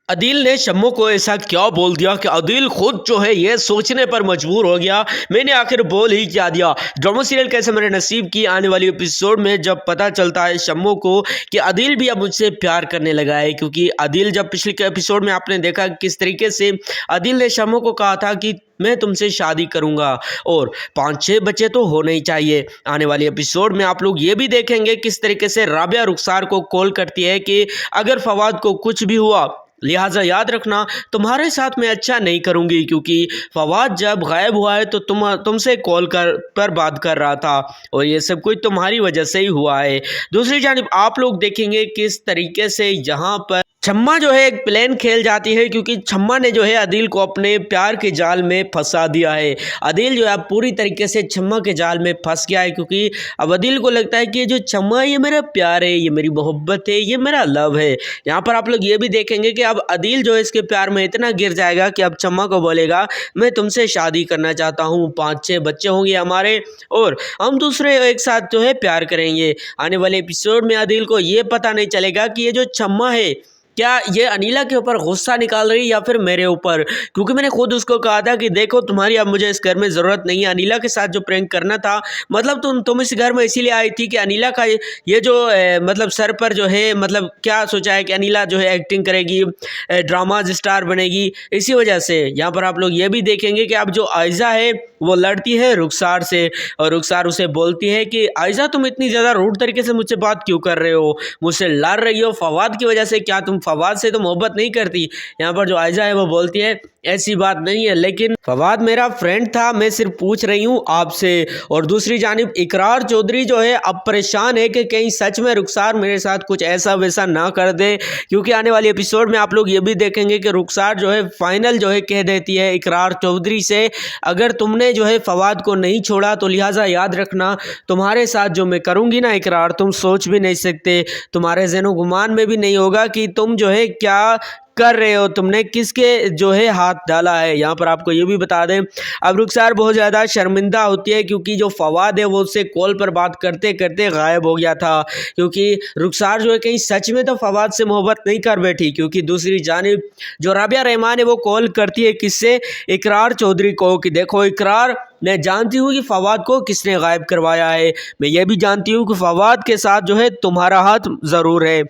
अदील ने शम्मू को ऐसा क्या बोल दिया कि अदील खुद जो है ये सोचने पर मजबूर हो गया, मैंने आखिर बोल ही क्या दिया। ड्रामा सीरियल कैसे मेरे नसीब की आने वाली एपिसोड में जब पता चलता है शम्मू को कि अदील भी अब मुझसे प्यार करने लगा है, क्योंकि अदील जब पिछले के एपिसोड में आपने देखा किस तरीके से अदील ने शम्मू को कहा था कि मैं तुमसे शादी करूंगा और 5-6 बच्चे तो होने ही चाहिए। आने वाली एपिसोड में आप लोग ये भी देखेंगे किस तरीके से राबिया रुखसार को कॉल करती है कि अगर फवाद को कुछ भी हुआ लिहाजा याद रखना तुम्हारे साथ मैं अच्छा नहीं करूंगी, क्योंकि फवाद जब गायब हुआ है तो तुमसे कॉल पर बात कर रहा था और ये सब कुछ तुम्हारी वजह से ही हुआ है। दूसरी जानिब आप लोग देखेंगे किस तरीके से यहाँ पर छम्मा जो है एक प्लान खेल जाती है, क्योंकि छम्मा ने जो है अदील को अपने प्यार के जाल में फंसा दिया है। अदील जो है अब पूरी तरीके से छम्मा के जाल में फंस गया है, क्योंकि अब अदील को लगता है कि जो छम्मा ये मेरा प्यार है, ये मेरी मोहब्बत है, ये मेरा लव है। यहाँ पर आप लोग ये भी देखेंगे कि अब अदील जो है इसके प्यार में इतना गिर जाएगा कि अब छम्मा को बोलेगा मैं तुमसे शादी करना चाहता हूँ, 5-6 बच्चे होंगे हमारे और हम दूसरे एक साथ जो है प्यार करेंगे। आने वाले एपिसोड में अदील को ये पता नहीं चलेगा कि ये जो छम्मा है क्या ये अनीला के ऊपर गुस्सा निकाल रही है या फिर मेरे ऊपर, क्योंकि मैंने खुद उसको कहा था कि देखो तुम्हारी अब मुझे इस घर में ज़रूरत नहीं है। अनीला के साथ जो प्रैंक करना था, मतलब तुम इस घर में इसीलिए आई थी कि अनीला का ये जो मतलब सर पर जो है, मतलब क्या सोचा है कि अनीला जो है एक्टिंग करेगी, ड्रामा स्टार बनेगी, इसी वजह से। यहाँ पर आप लोग ये भी देखेंगे कि अब जो आयज़ा है वो लड़ती है रुखसार से और रुखसार उसे बोलती है कि आयज़ा तुम इतनी ज़्यादा रूड तरीके से मुझसे बात क्यों कर रहे हो, मुझसे लड़ रही हो फवाद की वजह से, क्या तुम फवाद से तो मोहब्बत नहीं करती। यहाँ पर जो आयज़ा है वो बोलती है ऐसी बात नहीं है, लेकिन फवाद मेरा फ्रेंड था, मैं सिर्फ पूछ रही हूँ आपसे। और दूसरी जानिब इकरार चौधरी जो है अब परेशान है कि कहीं सच में रुखसार मेरे साथ कुछ ऐसा वैसा ना कर दे, क्योंकि आने वाली एपिसोड में आप लोग ये भी देखेंगे कि रुखसार जो है फाइनल जो है कह देती है इकरार चौधरी से अगर तुमने जो है फवाद को नहीं छोड़ा तो लिहाजा याद रखना तुम्हारे साथ जो मैं करूँगी ना इकरार, तुम सोच भी नहीं सकते, तुम्हारे ज़हनो गुमान में भी नहीं होगा कि तुम जो है क्या कर रहे हो, तुमने किसके जो है हाथ डाला है। यहाँ पर आपको ये भी बता दें अब रुखसार बहुत ज़्यादा शर्मिंदा होती है, क्योंकि जो फवाद है वो उससे कॉल पर बात करते करते गायब हो गया था, क्योंकि रुखसार जो है कहीं सच में तो फवाद से मोहब्बत नहीं कर बैठी। क्योंकि दूसरी जानिब जो राबिया रहमान है वो कॉल करती है किससे, इकरार चौधरी को, कि देखो इकरार मैं जानती हूँ कि फवाद को किसने गायब करवाया है, मैं ये भी जानती हूँ कि फवाद के साथ जो है तुम्हारा हाथ ज़रूर है।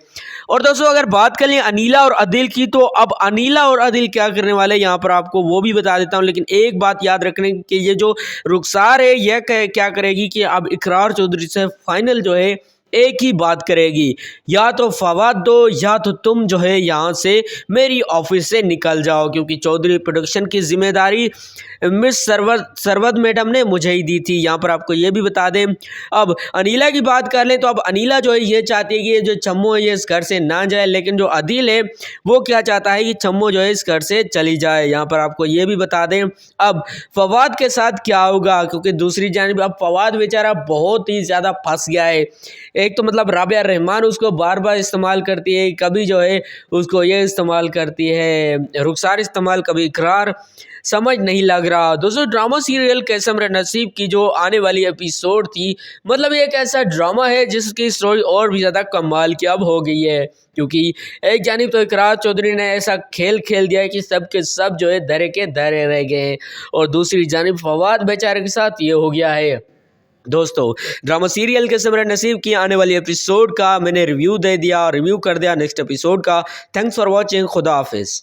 और दोस्तों अगर बात करें अनीला और अदील की, तो अब अनीला और अदील क्या करने वाले यहाँ पर आपको वो भी बता देता हूँ, लेकिन एक बात याद रखने की ये जो रुखसार है यह क्या करेगी कि अब इकरार चौधरी से फाइनल जो है एक ही बात करेगी, या तो फवाद दो या तो तुम जो है यहाँ से मेरी ऑफिस से निकल जाओ, क्योंकि चौधरी प्रोडक्शन की जिम्मेदारी मिस सरवद मैडम ने मुझे ही दी थी। यहाँ पर आपको ये भी बता दें अब अनीला की बात कर लें तो अब अनीला जो है ये चाहती है कि ये जो छम्मो है ये इस घर से ना जाए, लेकिन जो अदील है वो क्या चाहता है कि छम्मो जो है इस घर से चली जाए। यहाँ पर आपको ये भी बता दें अब फवाद के साथ क्या होगा, क्योंकि दूसरी जानिब अब फवाद बेचारा बहुत ही ज़्यादा फंस गया है। एक तो मतलब राबिया रहमान उसको बार बार इस्तेमाल करती है, कभी जो है उसको ये इस्तेमाल करती है रुखसार इस्तेमाल, कभी इकरार, समझ नहीं लग रहा। दोस्तों ड्रामा सीरियल कैसे मेरे नसीब की जो आने वाली एपिसोड थी, मतलब ये एक ऐसा ड्रामा है जिसकी स्टोरी और भी ज़्यादा कमाल की अब हो गई है, क्योंकि एक जानिब तो इकरार चौधरी ने ऐसा खेल खेल दिया है कि सब के सब जो है धरे के धरे रह गए हैं, और दूसरी जानिब फवाद बेचारे के साथ ये हो गया है। दोस्तों ड्रामा सीरियल कैसे मेरा नसीब की आने वाली एपिसोड का मैंने रिव्यू दे दिया, रिव्यू कर दिया नेक्स्ट एपिसोड का। थैंक्स फॉर वॉचिंग, खुदा हाफिज़।